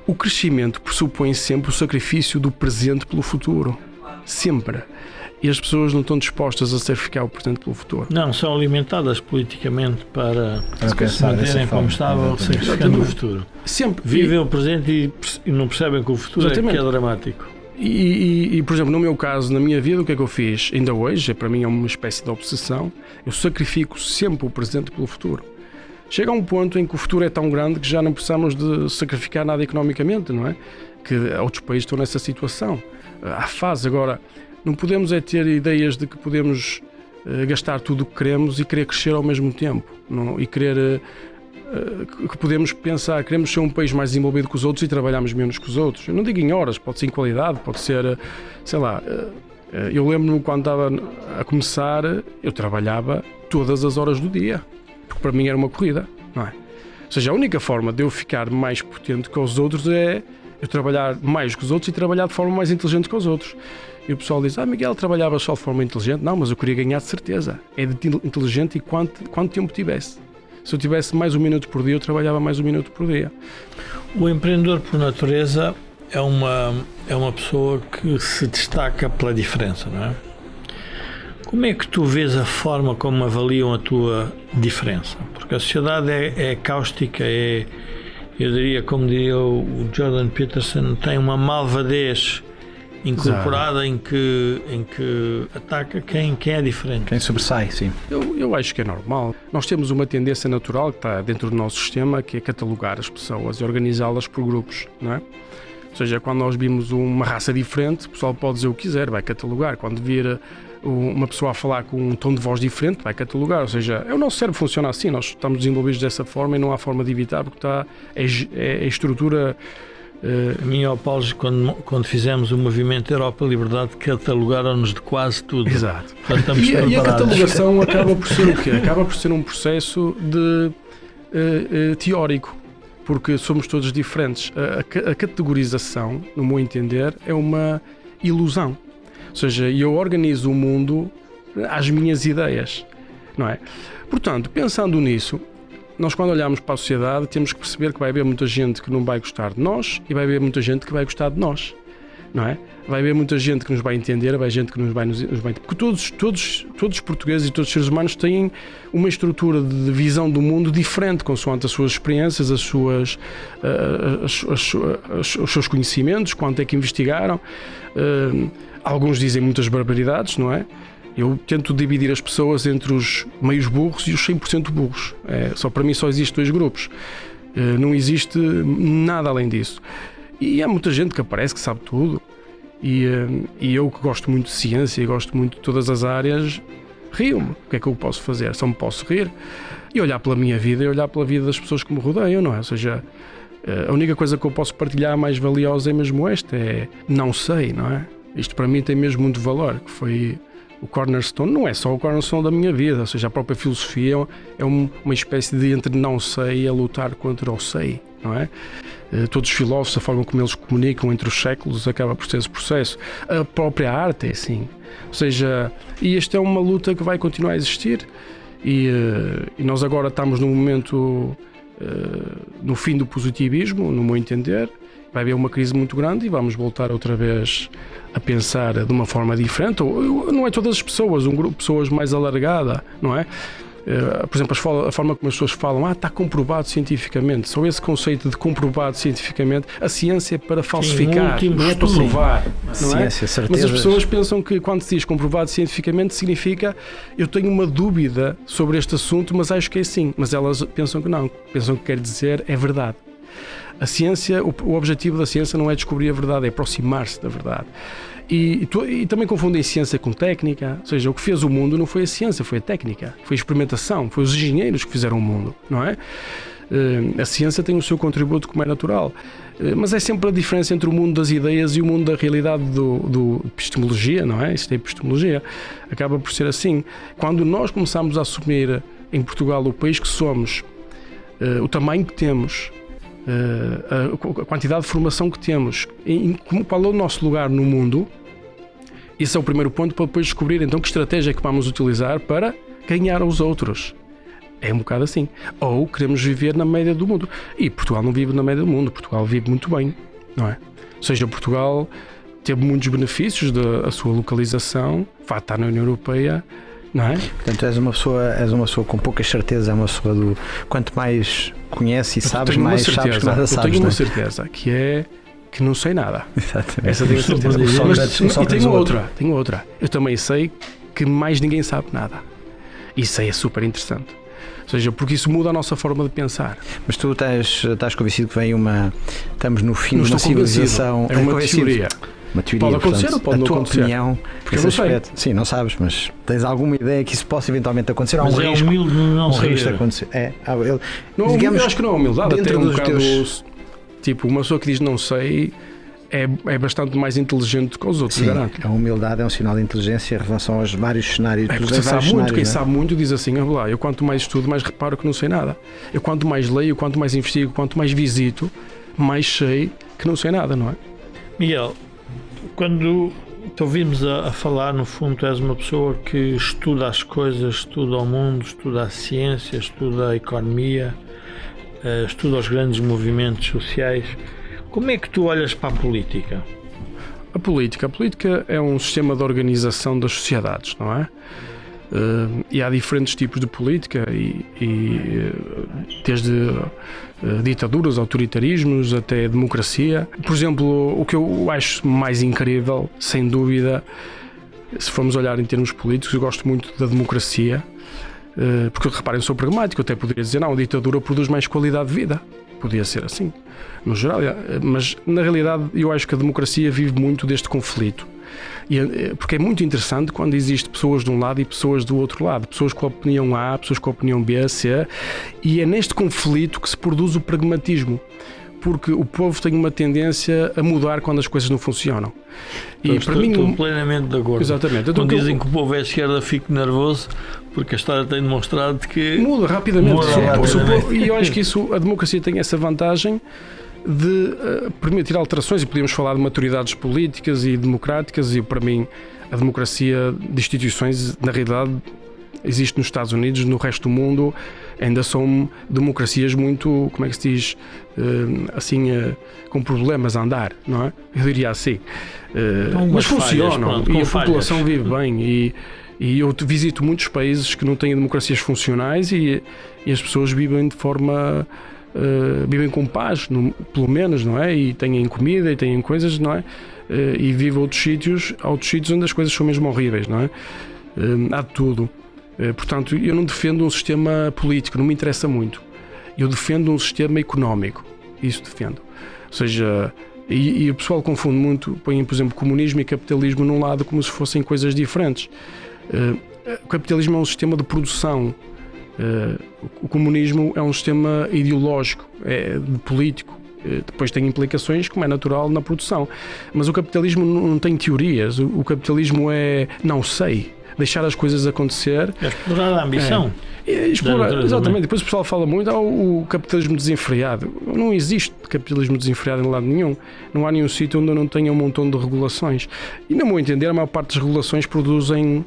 O crescimento pressupõe sempre o sacrifício do presente pelo futuro, sempre. E as pessoas não estão dispostas a sacrificar o presente pelo futuro. Não, são alimentadas politicamente para se pensar manterem como estavam, sacrificando o futuro. Sempre. Vivem o presente e não percebem que o futuro é que é dramático. E, por exemplo, no meu caso, na minha vida, o que é que eu fiz? Ainda hoje, para mim é uma espécie de obsessão, eu sacrifico sempre o presente pelo futuro. Chega a um ponto em que o futuro é tão grande que já não precisamos de sacrificar nada economicamente, não é? Que outros países estão nessa situação. Há fase agora, não podemos é ter ideias de que podemos gastar tudo o que queremos e querer crescer ao mesmo tempo, não? E querer... que podemos pensar, queremos ser um país mais desenvolvido que os outros e trabalhamos menos que os outros. Eu não digo em horas, pode ser em qualidade, pode ser, sei lá, eu lembro-me quando estava a começar, eu trabalhava todas as horas do dia, porque para mim era uma corrida, não é? Ou seja, a única forma de eu ficar mais potente que os outros é eu trabalhar mais que os outros e trabalhar de forma mais inteligente que os outros. E o pessoal diz, Miguel, trabalhava só de forma inteligente? Não, mas eu queria ganhar de certeza. É de inteligente e quanto tempo tivesse. Se eu tivesse mais 1 minuto por dia, eu trabalhava mais 1 minuto por dia. O empreendedor por natureza é uma pessoa que se destaca pela diferença, não é? Como é que tu vês a forma como avaliam a tua diferença? Porque a sociedade é cáustica, eu diria, como diria o Jordan Peterson, tem uma malvadez incorporada em que ataca quem é diferente. Quem sobressai, sim. Eu acho que é normal. Nós temos uma tendência natural que está dentro do nosso sistema, que é catalogar as pessoas e organizá-las por grupos, não é? Ou seja, quando nós vimos uma raça diferente, o pessoal pode dizer o que quiser, vai catalogar. Quando vir uma pessoa a falar com um tom de voz diferente, vai catalogar. Ou seja, o nosso cérebro funciona assim, nós estamos desenvolvidos dessa forma e não há forma de evitar, porque é a estrutura... A mim e ao Paulo, quando fizemos o movimento Europa Liberdade, catalogaram-nos de quase tudo. Exato. E a catalogação acaba por ser o quê? Acaba por ser um processo teórico, porque somos todos diferentes. A categorização, no meu entender, é uma ilusão. Ou seja, eu organizo o mundo às minhas ideias, não é? Portanto, pensando nisso, nós quando olhamos para a sociedade temos que perceber que vai haver muita gente que não vai gostar de nós e vai haver muita gente que vai gostar de nós, não é? Vai haver muita gente que nos vai entender, vai haver gente que nos vai porque todos os portugueses e todos os seres humanos têm uma estrutura de visão do mundo diferente, consoante as suas experiências, os seus conhecimentos, quanto é que investigaram. Alguns dizem muitas barbaridades, não é? Eu tento dividir as pessoas entre os meios burros e os 100% burros. Só para mim só existem 2 grupos. Não existe nada além disso. E há muita gente que aparece, que sabe tudo. E eu que gosto muito de ciência e gosto muito de todas as áreas, rio-me. O que é que eu posso fazer? Só me posso rir. E olhar pela minha vida e olhar pela vida das pessoas que me rodeiam, não é? Ou seja, a única coisa que eu posso partilhar mais valiosa é mesmo esta. Não sei, não é? Isto para mim tem mesmo muito valor, que foi... O cornerstone não é só o cornerstone da minha vida, ou seja, a própria filosofia é uma espécie de entre não sei a lutar contra o sei, não é? Todos os filósofos, a forma como eles comunicam entre os séculos, acaba por ser esse processo. A própria arte é assim. Ou seja, e esta é uma luta que vai continuar a existir e nós agora estamos num momento no fim do positivismo, no meu entender, vai haver uma crise muito grande e vamos voltar outra vez a pensar de uma forma diferente, ou não é todas as pessoas, um grupo de pessoas mais alargada, não é? Por exemplo, a forma como as pessoas falam, está comprovado cientificamente, só esse conceito de comprovado cientificamente, a ciência é para falsificar, não é para provar, não é? Mas as pessoas pensam que quando se diz comprovado cientificamente significa eu tenho uma dúvida sobre este assunto, mas acho que é assim, mas elas pensam que não, pensam que quer dizer é verdade. A ciência, o objetivo da ciência não é descobrir a verdade, é aproximar-se da verdade. E também confundem ciência com técnica, ou seja, o que fez o mundo não foi a ciência, foi a técnica, foi a experimentação, foi os engenheiros que fizeram o mundo, não é? A ciência tem o seu contributo como é natural, mas é sempre a diferença entre o mundo das ideias e o mundo da realidade do epistemologia, não é? Isto é epistemologia, acaba por ser assim. Quando nós começamos a assumir em Portugal o país que somos, o tamanho que temos, a quantidade de formação que temos, qual é o nosso lugar no mundo, esse é o primeiro ponto para depois descobrir então que estratégia é que vamos utilizar para ganhar aos outros. É um bocado assim. Ou queremos viver na média do mundo. E Portugal não vive na média do mundo, Portugal vive muito bem, não é? Ou seja, Portugal teve muitos benefícios da sua localização, vai estar na União Europeia, não é? Portanto, és uma pessoa com poucas certezas, é uma pessoa do quanto mais conhece e sabes, mais sabes que nada sabes. Eu tenho uma certeza, que é que não sei nada. Exatamente. Essa tenho a certeza. E tenho outra. Eu também sei que mais ninguém sabe nada. Isso aí é super interessante. Ou seja, porque isso muda a nossa forma de pensar. Mas tu estás convencido que estamos no fim não de uma civilização? É uma teoria. Uma teoria, pode acontecer, portanto, ou pode não acontecer. Opinião, porque eu não sei. Sim, não sabes, mas tens alguma ideia que isso possa eventualmente acontecer? Há um risco, humilde não risco de acontecer. Eu acho que não é humildade, até um bocado teus... tipo, uma pessoa que diz não sei é bastante mais inteligente que os outros, sim, garanto. A humildade é um sinal de inteligência em relação aos vários cenários. Quem sabe muito diz assim, eu quanto mais estudo, mais reparo que não sei nada. Eu quanto mais leio, quanto mais investigo, quanto mais visito, mais sei que não sei nada, não é? Miguel, quando te ouvimos a falar, no fundo, tu és uma pessoa que estuda as coisas, estuda o mundo, estuda a ciência, estuda a economia, estuda os grandes movimentos sociais. Como é que tu olhas para a política? A política é um sistema de organização das sociedades, não é? E há diferentes tipos de política, desde ditaduras, autoritarismos, até democracia. Por exemplo, o que eu acho mais incrível, sem dúvida, se formos olhar em termos políticos, eu gosto muito da democracia, porque, reparem, eu sou pragmático, eu até poderia dizer, não, a ditadura produz mais qualidade de vida. Podia ser assim, no geral, mas na realidade eu acho que a democracia vive muito deste conflito. Porque é muito interessante quando existe pessoas de um lado e pessoas do outro lado, pessoas com a opinião A, pessoas com a opinião B, C, e é neste conflito que se produz o pragmatismo, porque o povo tem uma tendência a mudar quando as coisas não funcionam. Estou plenamente de acordo. Exatamente. Quando dizem que o povo é esquerda, fico nervoso, porque a história tem demonstrado que muda rapidamente. E eu acho que a democracia tem essa vantagem de permitir alterações, e podíamos falar de maturidades políticas e democráticas, e para mim a democracia de instituições, na realidade, existe nos Estados Unidos, no resto do mundo ainda são democracias muito, como é que se diz, com problemas a andar, não é? Eu diria assim. Mas funcionam, e a população vive bem, e eu visito muitos países que não têm democracias funcionais, e as pessoas vivem de forma... vivem com paz, pelo menos, não é? E têm comida e têm coisas, não é? E vivem outros sítios onde as coisas são mesmo horríveis, não é? Há de tudo. Portanto, eu não defendo um sistema político, não me interessa muito. Eu defendo um sistema económico, isso defendo. Ou seja, e o pessoal confunde muito, põe, por exemplo, comunismo e capitalismo num lado como se fossem coisas diferentes. O capitalismo é um sistema de produção. O comunismo é um sistema ideológico, de político, depois tem implicações, como é natural, na produção. Mas o capitalismo não tem teorias, o capitalismo é não sei, deixar as coisas acontecer. É explorar a ambição. Exatamente. Depois o pessoal fala muito o capitalismo desenfreado. Não existe capitalismo desenfreado em lado nenhum. Não há nenhum sítio onde não tenha um montão de regulações. E, no meu entender, a maior parte das regulações produzem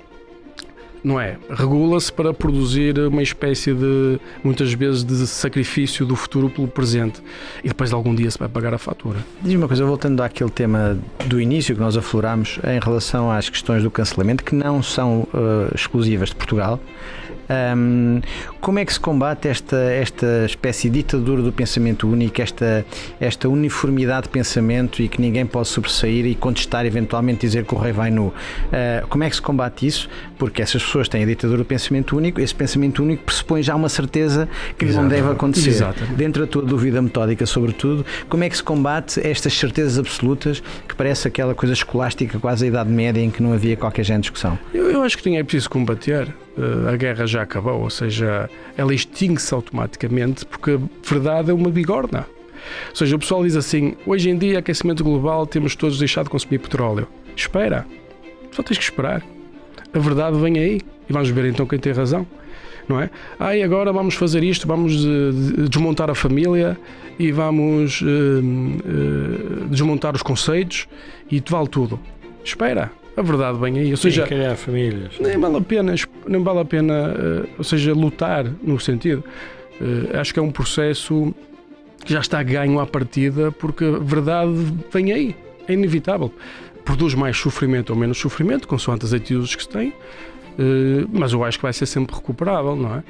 não é? Regula-se para produzir uma espécie de, muitas vezes, de sacrifício do futuro pelo presente, e depois algum dia se vai pagar a fatura. Diz-me uma coisa, voltando àquele tema do início que nós aflorámos em relação às questões do cancelamento, que não são exclusivas de Portugal. Como é que se combate esta espécie de ditadura do pensamento único, esta uniformidade de pensamento e que ninguém pode sobressair e contestar, eventualmente dizer que o rei vai nu? Como é que se combate isso? Porque essas pessoas têm a ditadura do pensamento único, esse pensamento único pressupõe já uma certeza que não deve acontecer. Exatamente. Dentro da tua dúvida metódica, sobretudo, como é que se combate estas certezas absolutas que parece aquela coisa escolástica, quase a Idade Média, em que não havia qualquer género de discussão? Eu acho que nem é preciso combater. A guerra já acabou, ou seja, ela extingue-se automaticamente porque a verdade é uma bigorna. Ou seja, o pessoal diz assim: hoje em dia, aquecimento global, temos todos deixado de consumir petróleo. Espera, só tens que esperar. A verdade vem aí e vamos ver então quem tem razão, não é? E agora vamos fazer isto, vamos desmontar a família e vamos desmontar os conceitos e te vale tudo. Espera. A verdade vem aí, ou seja, criar famílias. Nem vale a pena, ou seja, lutar no sentido. Acho que é um processo que já está ganho à partida, porque a verdade vem aí, é inevitável. Produz mais sofrimento ou menos sofrimento, consoante as atitudes que se tem, mas eu acho que vai ser sempre recuperável, não é?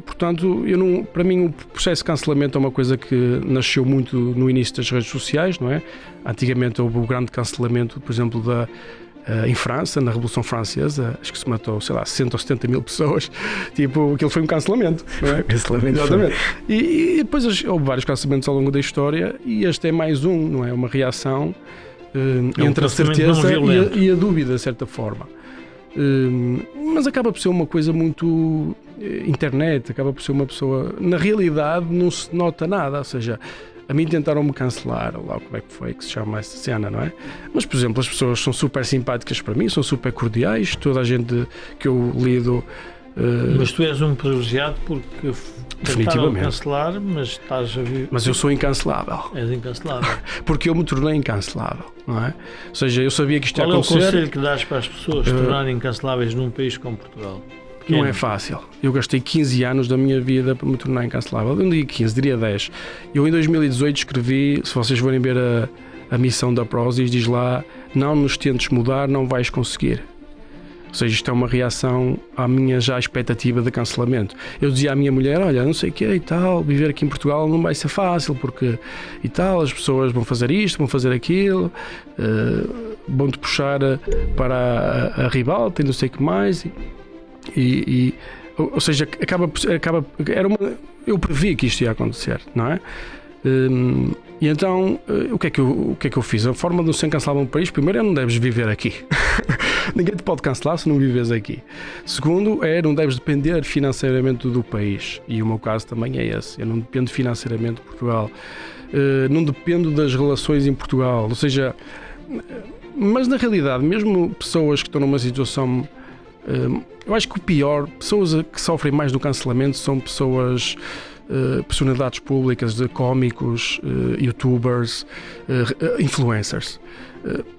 Portanto, para mim o processo de cancelamento é uma coisa que nasceu muito no início das redes sociais, não é? Antigamente houve o grande cancelamento, por exemplo, em França, na Revolução Francesa, acho que se matou, 60 ou 70 mil pessoas, tipo, aquilo foi um cancelamento, não é? Cancelamento. Exatamente. E depois houve vários cancelamentos ao longo da história e este é mais um, não é? Uma reação entre a certeza e a dúvida, de certa forma. Mas acaba por ser uma coisa muito internet, acaba por ser uma pessoa, na realidade não se nota nada, ou seja, a mim tentaram-me cancelar, lá como é que foi que se chama essa cena, não é? Mas, por exemplo, as pessoas são super simpáticas para mim, são super cordiais, toda a gente que eu lido... Mas tu és um privilegiado porque tentaram cancelar, mas estás a viver... Mas eu sou incancelável. És incancelável. Porque eu me tornei incancelável, não é? Ou seja, eu sabia que isto ia acontecer... Qual é o conselho que dás para as pessoas se tornarem incanceláveis num país como Portugal? Não é fácil. Eu gastei 15 anos da minha vida para me tornar incancelável. Eu não digo 15, diria 10. Eu em 2018 escrevi, se vocês forem ver a missão da Prozis, diz lá: não nos tentes mudar, não vais conseguir. Ou seja, isto é uma reação à minha já expectativa de cancelamento. Eu dizia à minha mulher: olha, não sei o que e tal, viver aqui em Portugal não vai ser fácil, porque e tal, as pessoas vão fazer isto, vão fazer aquilo, vão-te puxar para a ribalta e não sei o que mais. Ou seja, eu previ que isto ia acontecer, não é? E então, o que é que eu fiz? A forma de ser cancelável no país, primeiro, é não deves viver aqui. Ninguém te pode cancelar se não vives aqui. Segundo, não deves depender financeiramente do país. E o meu caso também é esse. Eu não dependo financeiramente de Portugal. Não dependo das relações em Portugal. Ou seja, mas na realidade, mesmo pessoas que estão numa situação... eu acho que o pior, pessoas que sofrem mais do cancelamento são pessoas, personalidades públicas, de cómicos, youtubers, influencers.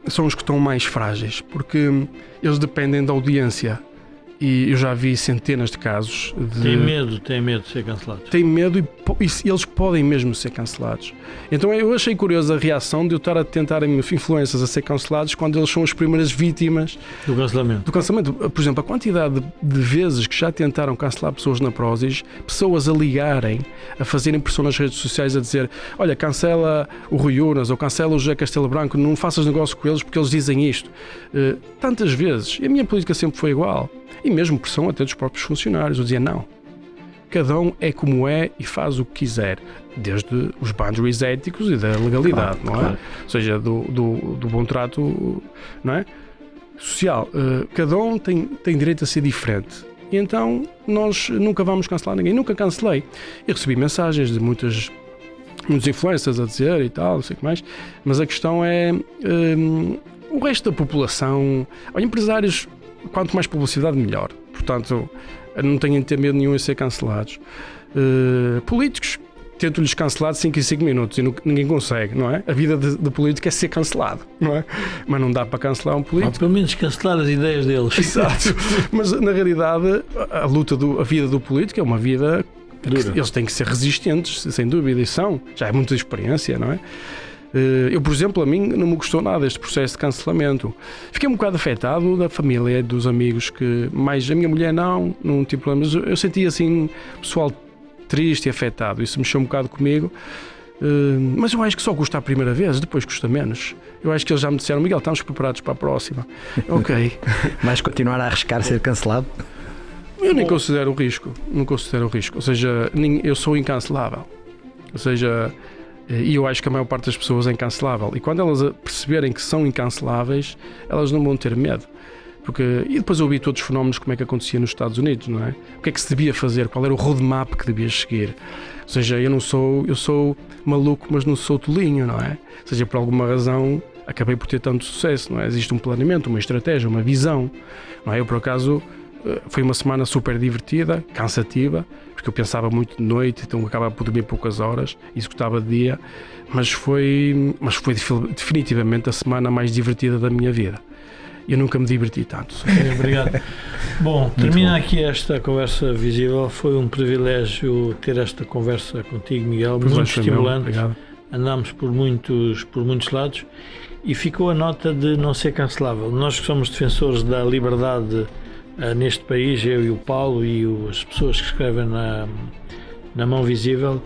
São os que estão mais frágeis, porque eles dependem da audiência. E eu já vi centenas de casos de... Tem medo de ser cancelados. Tem medo e eles podem mesmo ser cancelados. Então eu achei curiosa a reação de eu estar a tentar influencers a ser cancelados quando eles são as primeiras vítimas do cancelamento. Por exemplo, a quantidade de vezes que já tentaram cancelar pessoas na Prozis, pessoas a ligarem, a fazerem pressão nas redes sociais a dizer: olha, cancela o Rui Unas ou cancela o José Castelo Branco, não faças negócio com eles porque eles dizem isto. Tantas vezes. E a minha política sempre foi igual. E mesmo pressão até dos próprios funcionários. Eu dizia: não, cada um é como é e faz o que quiser, desde os boundaries éticos e da legalidade, não é? Claro. Ou seja, do bom trato, não é? Social. Cada um tem direito a ser diferente. E então nós nunca vamos cancelar ninguém. Nunca cancelei. E recebi mensagens de muitos influencers a dizer e tal, não sei o que mais. Mas a questão é o resto da população. Olha, empresários, quanto mais publicidade, melhor. Portanto, não tenho medo nenhum em ser cancelados. Políticos, tento-lhes cancelar de 5 em 5 minutos e ninguém consegue, não é? A vida de político é ser cancelado, não é? Mas não dá para cancelar um político. Ou pelo menos cancelar as ideias deles. Exato. Mas na realidade a vida do político é uma vida Dura. Eles têm que ser resistentes, sem dúvida, e são. Já é muita experiência, não é? Eu, por exemplo, a mim não me gostou nada este processo de cancelamento. Fiquei um bocado afetado da família, dos amigos, que mais a minha mulher não tive problemas. Eu senti assim, pessoal triste e afetado. Isso mexeu um bocado comigo. Mas eu acho que só custa a primeira vez, depois custa menos. Eu acho que eles já me disseram: Miguel, estamos preparados para a próxima. Ok. Vais continuar a arriscar ser cancelado? Eu nem considero o risco. Não considero o risco. Ou seja, eu sou incancelável. Ou seja, e eu acho que a maior parte das pessoas é incancelável. E quando elas perceberem que são incanceláveis, elas não vão ter medo. E depois eu vi todos os fenómenos, como é que acontecia nos Estados Unidos, não é? O que é que se devia fazer? Qual era o roadmap que devias seguir? Ou seja, eu sou maluco, mas não sou tolinho, não é? Ou seja, por alguma razão acabei por ter tanto sucesso, não é? Existe um planeamento, uma estratégia, uma visão, não é? Eu, por acaso, foi uma semana super divertida, cansativa, porque eu pensava muito de noite, então acabava por dormir poucas horas, executava de dia, mas foi definitivamente a semana mais divertida da minha vida. Eu nunca me diverti tanto. Obrigado. Bom, termina aqui esta conversa visível. Foi um privilégio ter esta conversa contigo, Miguel, muito estimulante. Andámos por muitos lados e ficou a nota de não ser cancelável. Nós que somos defensores da liberdade neste país, eu e o Paulo e as pessoas que escrevem na Mão Visível,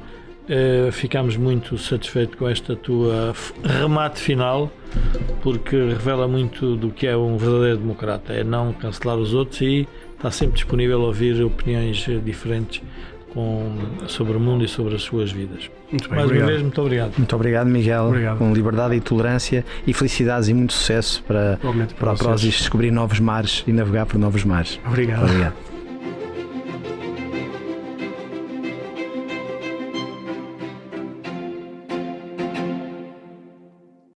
ficámos muito satisfeitos com esta tua remate final, porque revela muito do que é um verdadeiro democrata, é não cancelar os outros e está sempre disponível a ouvir opiniões diferentes sobre o mundo e sobre as suas vidas. Muito bem, Mais obrigado. uma vez, muito obrigado. Muito obrigado, Miguel. Obrigado. Com liberdade e tolerância e felicidades e muito sucesso para a Prozis descobrir novos mares e navegar por novos mares. Obrigado. Obrigado.